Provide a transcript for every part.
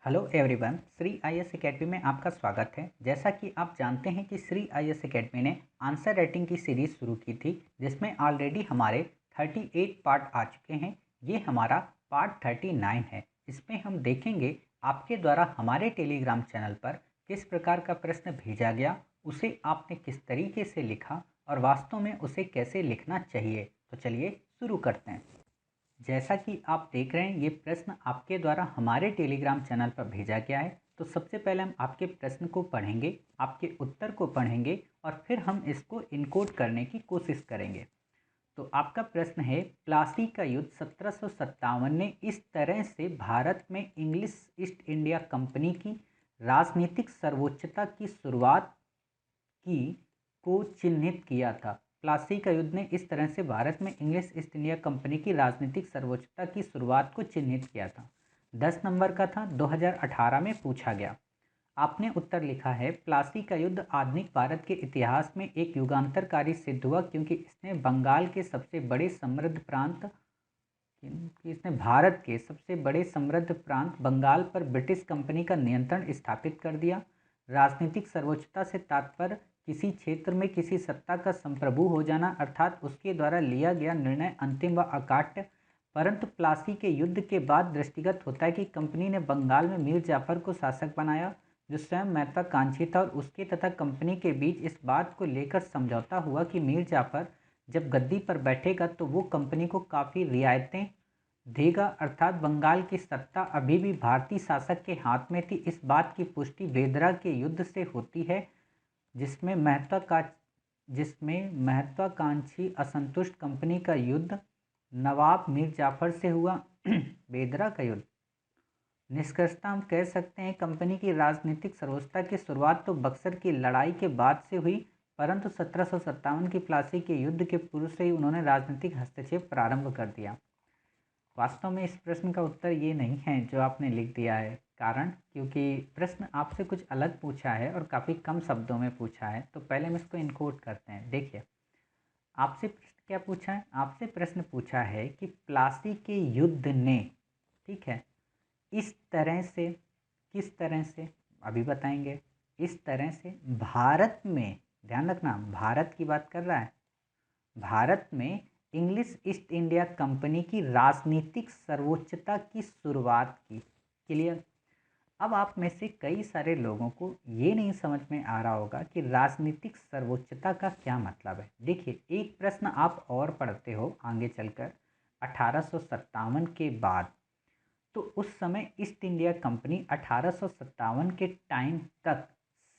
Hello everyone, Shri IAS academy में आपका स्वागत है। जैसा कि आप जानते हैं कि श्री आईएएस एकेडमी ने आंसर राइटिंग की सीरीज़ शुरू की थी, जिसमें ऑलरेडी हमारे 38 पार्ट आ चुके हैं। ये हमारा पार्ट 39 है। इसमें हम देखेंगे आपके द्वारा हमारे टेलीग्राम चैनल पर किस प्रकार का प्रश्न भेजा गया, उसे आपने किस तरीके से लिखा और वास्तव में उसे कैसे लिखना चाहिए। तो चलिए शुरू करते हैं। जैसा कि आप देख रहे हैं, ये प्रश्न आपके द्वारा हमारे टेलीग्राम चैनल पर भेजा गया है। तो सबसे पहले हम आपके प्रश्न को पढ़ेंगे, आपके उत्तर को पढ़ेंगे और फिर हम इसको इनकोड करने की कोशिश करेंगे। तो आपका प्रश्न है, प्लासी का युद्ध 1757 ने इस तरह से भारत में इंग्लिश ईस्ट इंडिया कंपनी की राजनीतिक सर्वोच्चता की शुरुआत की को चिन्हित किया था। प्लासी का युद्ध ने इस तरह से भारत में इंग्लिश ईस्ट इंडिया कंपनी की राजनीतिक सर्वोच्चता की शुरुआत को चिन्हित किया था। 10 नंबर का था, 2018 में पूछा गया। आपने उत्तर लिखा है, प्लासी का युद्ध आधुनिक भारत के इतिहास में एक युगांतरकारी सिद्ध हुआ, क्योंकि इसने बंगाल के सबसे बड़े समृद्ध प्रांत कि इसने भारत के सबसे बड़े समृद्ध प्रांत बंगाल पर ब्रिटिश कंपनी का नियंत्रण स्थापित कर दिया। राजनीतिक सर्वोच्चता से तात्पर्य किसी क्षेत्र में किसी सत्ता का संप्रभु हो जाना, अर्थात उसके द्वारा लिया गया निर्णय अंतिम व अकाट्य। परंतु प्लासी के युद्ध के बाद दृष्टिगत होता है कि कंपनी ने बंगाल में मीर जाफर को शासक बनाया, जो स्वयं महत्वाकांक्षी था, और उसके तथा कंपनी के बीच इस बात को लेकर समझौता हुआ कि मीर जाफर जब गद्दी पर बैठेगा तो वो कंपनी को काफ़ी रियायतें देगा, अर्थात बंगाल की सत्ता अभी भी भारतीय शासक के हाथ में थी। इस बात की पुष्टि बेदरा के युद्ध से होती है, जिसमें महत्वाकांक्षी असंतुष्ट कंपनी का युद्ध नवाब मीर जाफर से हुआ। बेदरा का युद्ध। निष्कर्षतः हम कह सकते हैं, कंपनी की राजनीतिक सर्वोच्चता की शुरुआत तो बक्सर की लड़ाई के बाद से हुई, परंतु 1757 की प्लासी के युद्ध के पूर्व से ही उन्होंने राजनीतिक हस्तक्षेप प्रारंभ कर दिया। वास्तव में इस प्रश्न का उत्तर ये नहीं है जो आपने लिख दिया है। कारण क्योंकि प्रश्न आपसे कुछ अलग पूछा है और काफ़ी कम शब्दों में पूछा है। तो पहले हम इसको इनकोड करते हैं। देखिए, आपसे प्रश्न क्या पूछा है। आपसे प्रश्न पूछा है कि प्लासी के युद्ध ने, ठीक है, इस तरह से, किस तरह से, अभी बताएंगे। इस तरह से भारत में, ध्यान रखना भारत की बात कर रहा है, भारत में इंग्लिश ईस्ट इंडिया कंपनी की राजनीतिक सर्वोच्चता की शुरुआत की। क्लियर। अब आप में से कई सारे लोगों को ये नहीं समझ में आ रहा होगा कि राजनीतिक सर्वोच्चता का क्या मतलब है। देखिए, एक प्रश्न आप और पढ़ते हो आगे चलकर 1857 के बाद, तो उस समय ईस्ट इंडिया कंपनी 1857 के टाइम तक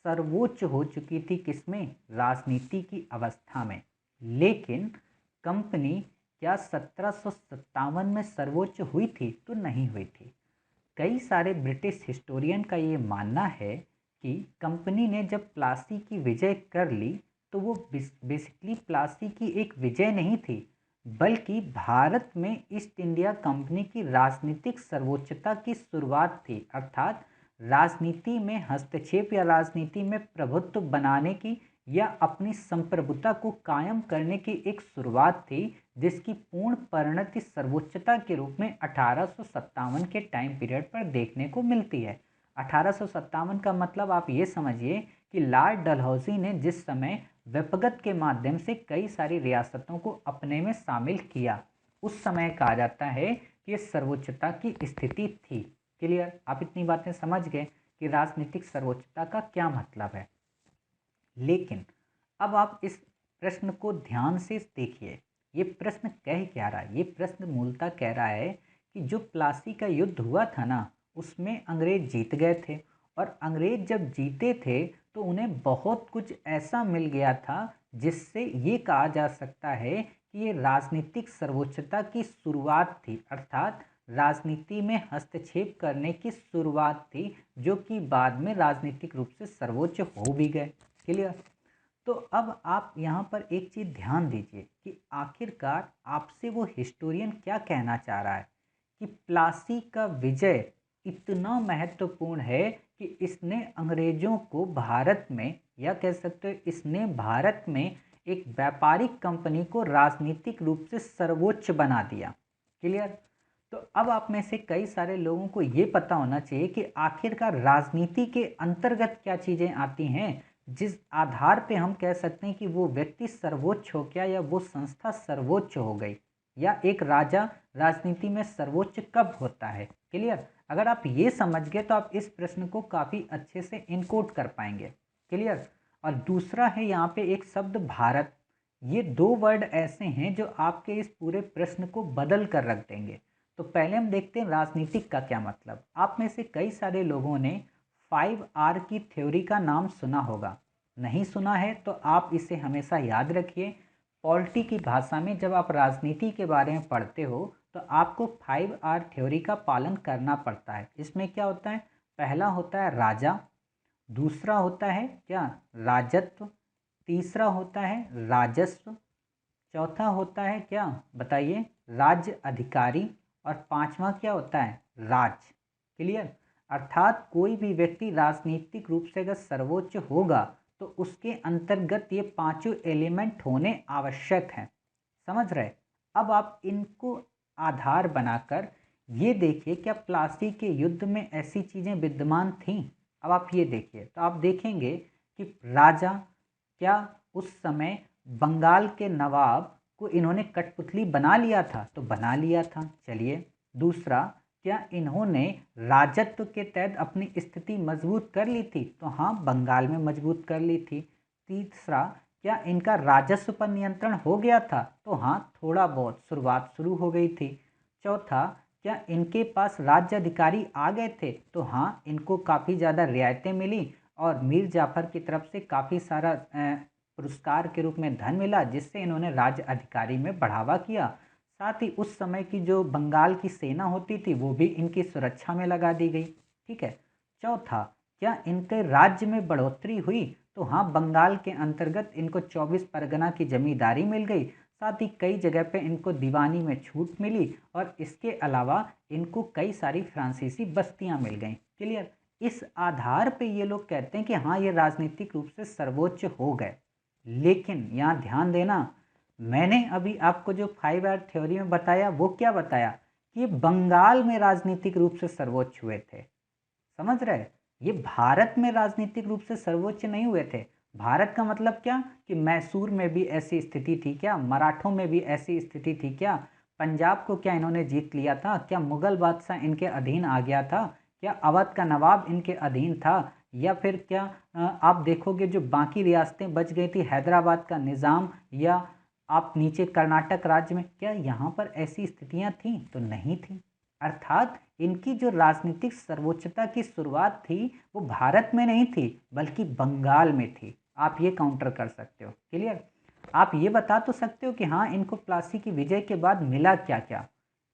सर्वोच्च हो चुकी थी, किसमें, राजनीति की अवस्था में। लेकिन कंपनी क्या 1757 में सर्वोच्च हुई थी? तो नहीं हुई थी। कई सारे ब्रिटिश हिस्टोरियन का ये मानना है कि कंपनी ने जब प्लासी की विजय कर ली, तो वो बेसिकली प्लासी की एक विजय नहीं थी, बल्कि भारत में ईस्ट इंडिया कंपनी की राजनीतिक सर्वोच्चता की शुरुआत थी। अर्थात राजनीति में हस्तक्षेप या राजनीति में प्रभुत्व बनाने की या अपनी संप्रभुता को कायम करने की एक शुरुआत थी, जिसकी पूर्ण परिणति सर्वोच्चता के रूप में 1857 के टाइम पीरियड पर देखने को मिलती है। 1857 का मतलब आप ये समझिए कि लॉर्ड डलहौजी ने जिस समय व्यपगत के माध्यम से कई सारी रियासतों को अपने में शामिल किया, उस समय कहा जाता है कि ये सर्वोच्चता की स्थिति थी। क्लियर। आप इतनी बातें समझ गए कि राजनीतिक सर्वोच्चता का क्या मतलब है। लेकिन अब आप इस प्रश्न को ध्यान से देखिए, ये प्रश्न कह क्या रहा है। ये प्रश्न मूलतः कह रहा है कि जो प्लासी का युद्ध हुआ था ना, उसमें अंग्रेज जीत गए थे, और अंग्रेज जब जीते थे तो उन्हें बहुत कुछ ऐसा मिल गया था जिससे ये कहा जा सकता है कि ये राजनीतिक सर्वोच्चता की शुरुआत थी, अर्थात राजनीति में हस्तक्षेप करने की शुरुआत थी, जो कि बाद में राजनीतिक रूप से सर्वोच्च हो भी गए। क्लियर। तो अब आप यहाँ पर एक चीज़ ध्यान दीजिए कि आखिरकार आपसे वो हिस्टोरियन क्या कहना चाह रहा है कि प्लासी का विजय इतना महत्वपूर्ण है कि इसने अंग्रेजों को भारत में, या कह सकते हो इसने भारत में एक व्यापारिक कंपनी को राजनीतिक रूप से सर्वोच्च बना दिया। क्लियर। तो अब आप में से कई सारे लोगों को ये पता होना चाहिए कि आखिरकार राजनीति के अंतर्गत क्या चीज़ें आती हैं, जिस आधार पे हम कह सकते हैं कि वो व्यक्ति सर्वोच्च हो गया या वो संस्था सर्वोच्च हो गई, या एक राजा राजनीति में सर्वोच्च कब होता है। क्लियर? अगर आप ये समझ गए तो आप इस प्रश्न को काफ़ी अच्छे से इनकोड कर पाएंगे। क्लियर? और दूसरा है यहाँ पे एक शब्द भारत। ये दो वर्ड ऐसे हैं जो आपके इस पूरे प्रश्न को बदल कर रख देंगे। तो पहले हम देखते हैं राजनीतिक का क्या मतलब। आप में से कई सारे लोगों ने 5R की थ्योरी का नाम सुना होगा। नहीं सुना है तो आप इसे हमेशा याद रखिए। पॉलिटी की भाषा में जब आप राजनीति के बारे में पढ़ते हो तो आपको 5R थ्योरी का पालन करना पड़ता है। इसमें क्या होता है? पहला होता है राजा, दूसरा होता है क्या? राजत्व, तीसरा होता है राजस्व, चौथा होता है क्या? बताइए, राज्य अधिकारी, और पांचवा क्या होता है? राज। क्लियर? अर्थात कोई भी व्यक्ति राजनीतिक रूप से अगर सर्वोच्च होगा तो उसके अंतर्गत ये पांचों एलिमेंट होने आवश्यक हैं। समझ रहे? अब आप इनको आधार बनाकर ये देखिए, क्या प्लासी के युद्ध में ऐसी चीज़ें विद्यमान थीं? अब आप ये देखिए तो आप देखेंगे कि राजा, क्या उस समय बंगाल के नवाब को इन्होंने कठपुतली बना लिया था? तो बना लिया था। चलिए, दूसरा, क्या इन्होंने राजत्व के तहत अपनी स्थिति मजबूत कर ली थी? तो हाँ, बंगाल में मजबूत कर ली थी। तीसरा, क्या इनका राजस्व पर नियंत्रण हो गया था? तो हाँ, थोड़ा बहुत शुरुआत शुरू हो गई थी। चौथा, क्या इनके पास राज्य अधिकारी आ गए थे? तो हाँ, इनको काफ़ी ज़्यादा रियायतें मिली और मीर जाफ़र की तरफ से काफ़ी सारा पुरस्कार के रूप में धन मिला, जिससे इन्होंने राज्य अधिकारी में बढ़ावा किया। साथ ही उस समय की जो बंगाल की सेना होती थी वो भी इनकी सुरक्षा में लगा दी गई। ठीक है। चौथा, क्या इनके राज्य में बढ़ोतरी हुई? तो हाँ, बंगाल के अंतर्गत इनको 24 परगना की जमींदारी मिल गई। साथ ही कई जगह पे इनको दीवानी में छूट मिली और इसके अलावा इनको कई सारी फ्रांसीसी बस्तियां मिल गईं। क्लियर? इस आधार पे ये लोग कहते हैं कि हाँ, ये राजनीतिक रूप से सर्वोच्च हो गए। लेकिन यहाँ ध्यान देना, मैंने अभी आपको जो 5R थ्योरी में बताया वो क्या बताया? कि बंगाल में राजनीतिक रूप से सर्वोच्च हुए थे। समझ रहे? ये भारत में राजनीतिक रूप से सर्वोच्च नहीं हुए थे। भारत का मतलब क्या? कि मैसूर में भी ऐसी स्थिति थी क्या? मराठों में भी ऐसी स्थिति थी क्या? पंजाब को क्या इन्होंने जीत लिया था? क्या मुगल बादशाह इनके अधीन आ गया था? क्या अवध का नवाब इनके अधीन था? या फिर क्या आप देखोगे जो बाकी रियासतें बच गई थी, हैदराबाद का निज़ाम, या आप नीचे कर्नाटक राज्य में, क्या यहाँ पर ऐसी स्थितियाँ थीं? तो नहीं थी। अर्थात इनकी जो राजनीतिक सर्वोच्चता की शुरुआत थी वो भारत में नहीं थी बल्कि बंगाल में थी। आप ये काउंटर कर सकते हो। क्लियर? आप ये बता तो सकते हो कि हाँ, इनको प्लासी की विजय के बाद मिला क्या क्या,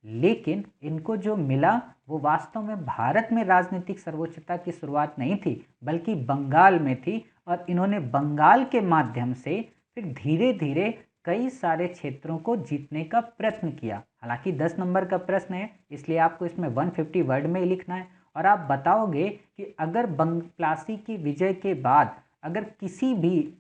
लेकिन इनको जो मिला वो वास्तव में भारत में राजनीतिक सर्वोच्चता की शुरुआत नहीं थी बल्कि बंगाल में थी। और इन्होंने बंगाल के माध्यम से फिर धीरे धीरे कई सारे क्षेत्रों को जीतने का प्रयत्न किया। हालांकि 10 नंबर का प्रश्न है इसलिए आपको इसमें 150 वर्ड में ही लिखना है। और आप बताओगे कि अगर प्लासी की विजय के बाद अगर किसी भी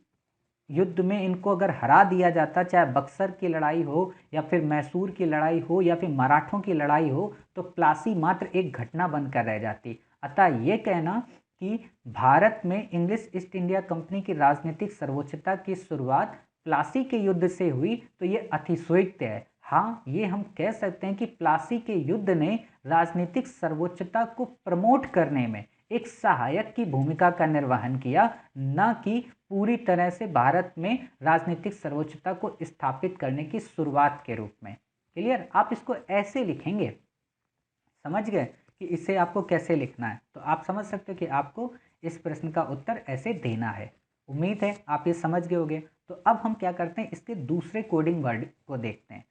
युद्ध में इनको अगर हरा दिया जाता, चाहे बक्सर की लड़ाई हो या फिर मैसूर की लड़ाई हो या फिर मराठों की लड़ाई हो, तो प्लासी मात्र एक घटना बनकर रह जाती। अतः ये कहना कि भारत में इंग्लिश ईस्ट इंडिया कंपनी की राजनीतिक सर्वोच्चता की शुरुआत प्लासी के युद्ध से हुई तो ये अतिशयोक्ति है। हाँ, ये हम कह सकते हैं कि प्लासी के युद्ध ने राजनीतिक सर्वोच्चता को प्रमोट करने में एक सहायक की भूमिका का निर्वहन किया, न कि पूरी तरह से भारत में राजनीतिक सर्वोच्चता को स्थापित करने की शुरुआत के रूप में। क्लियर? आप इसको ऐसे लिखेंगे। समझ गए कि इसे आपको कैसे लिखना है? तो आप समझ सकते हो कि आपको इस प्रश्न का उत्तर ऐसे देना है। उम्मीद है आप ये समझ गए होंगे। तो अब हम क्या करते हैं, इसके दूसरे कोडिंग वर्ड को देखते हैं।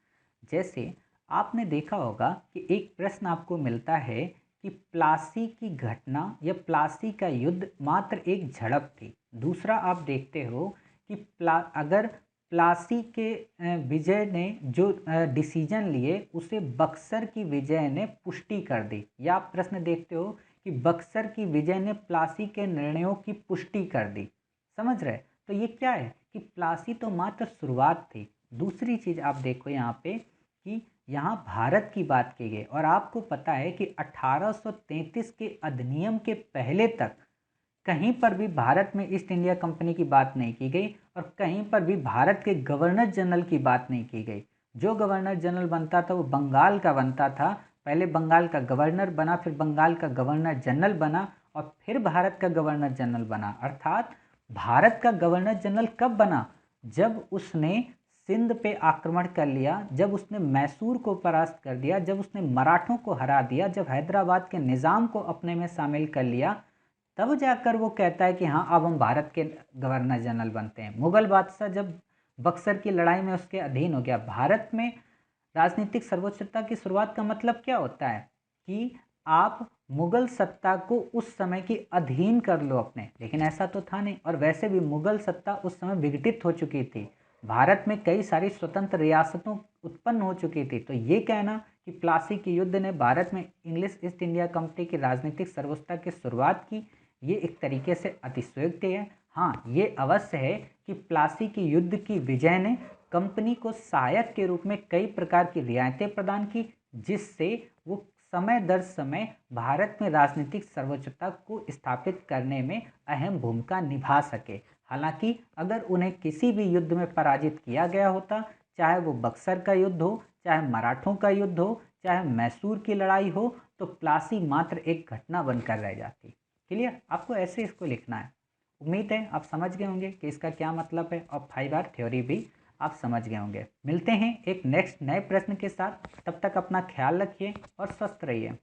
जैसे आपने देखा होगा कि एक प्रश्न आपको मिलता है कि प्लासी की घटना या प्लासी का युद्ध मात्र एक झड़प थी। दूसरा आप देखते हो कि अगर प्लासी के विजय ने जो डिसीजन लिए उसे बक्सर की विजय ने पुष्टि कर दी। या आप प्रश्न देखते हो कि बक्सर की विजय ने प्लासी के निर्णयों की पुष्टि कर दी। समझ रहे? तो ये क्या है कि प्लासी तो मात्र शुरुआत थी। दूसरी चीज़ आप देखो यहाँ पे कि यहाँ भारत की बात की गई। और आपको पता है कि 1833 के अधिनियम के पहले तक कहीं पर भी भारत में ईस्ट इंडिया कंपनी की बात नहीं की गई और कहीं पर भी भारत के गवर्नर जनरल की बात नहीं की गई। जो गवर्नर जनरल बनता था वो बंगाल का बनता था। पहले बंगाल का गवर्नर बना, फिर बंगाल का गवर्नर जनरल बना और फिर भारत का गवर्नर जनरल बना। अर्थात भारत का गवर्नर जनरल कब बना? जब उसने सिंध पे आक्रमण कर लिया, जब उसने मैसूर को परास्त कर दिया, जब उसने मराठों को हरा दिया, जब हैदराबाद के निज़ाम को अपने में शामिल कर लिया, तब जाकर वो कहता है कि हाँ अब हम भारत के गवर्नर जनरल बनते हैं। मुगल बादशाह जब बक्सर की लड़ाई में उसके अधीन हो गया। भारत में राजनीतिक सर्वोच्चता की शुरुआत का मतलब क्या होता है कि आप मुगल सत्ता को उस समय की अधीन कर लो अपने, लेकिन ऐसा तो था नहीं। और वैसे भी मुगल सत्ता उस समय विघटित हो चुकी थी। भारत में कई सारी स्वतंत्र रियासतों उत्पन्न हो चुकी थी। तो ये कहना कि प्लासी के युद्ध ने भारत में इंग्लिश ईस्ट इंडिया कंपनी की राजनीतिक सर्वोच्चता की शुरुआत की, ये एक तरीके से अतिशयोक्ति है। हाँ, ये अवश्य है कि प्लासी के युद्ध की विजय ने कंपनी को सहायक के रूप में कई प्रकार की रियायतें प्रदान की, जिससे वो समय दर समय भारत में राजनीतिक सर्वोच्चता को स्थापित करने में अहम भूमिका निभा सके। हालांकि अगर उन्हें किसी भी युद्ध में पराजित किया गया होता, चाहे वो बक्सर का युद्ध हो, चाहे मराठों का युद्ध हो, चाहे मैसूर की लड़ाई हो, तो प्लासी मात्र एक घटना बनकर रह जाती। क्लियर? आपको ऐसे इसको लिखना है। उम्मीद है आप समझ गए होंगे कि इसका क्या मतलब है और 5R थ्योरी भी आप समझ गए होंगे। मिलते हैं एक नेक्स्ट नए प्रश्न के साथ। तब तक अपना ख्याल रखिए और स्वस्थ रहिए।